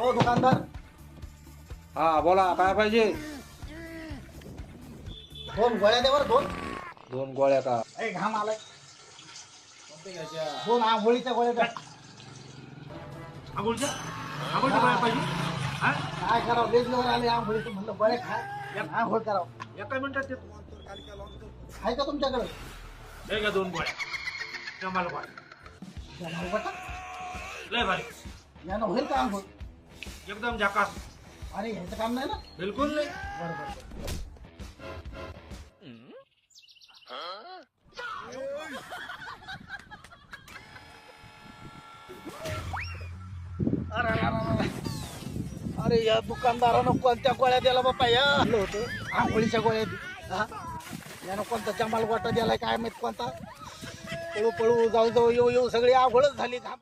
हो दुकानदार, हा बोला काय पाहिजे. 2 गोळ्या दे बरं, 2. 2 गोळ्या का. ए घाम आलाय. 2 आंघोळीच्या गोळ्या द्या. आंघोळच्या गोळ्या पाहिजे. हा काय करावं, लेजवर आले आंघोळीचं, म्हणलं गोळ्या खा, आंघोळ करावं. एका मिनिटात देतो. आहे का तुमच्याकडे? हे घ्या 2 गोळ्या. जमाल गोळ्या लय भारी, यानं होईल का आंघोळ? एकदम झकास. आणि ह्याचं काम नाही ना? बिलकुल नाही. बरोबर. अरे या दुकानदारानं कोणत्या गोळ्या द्याला बापा, या होतं आंघोळीच्या गोळ्या हा, यानं कोणता जमाल गोटा द्यालाय काय माहित कोणता. पळू पळू जाऊ जाऊ येऊ येऊ सगळी आंघोळच झाली.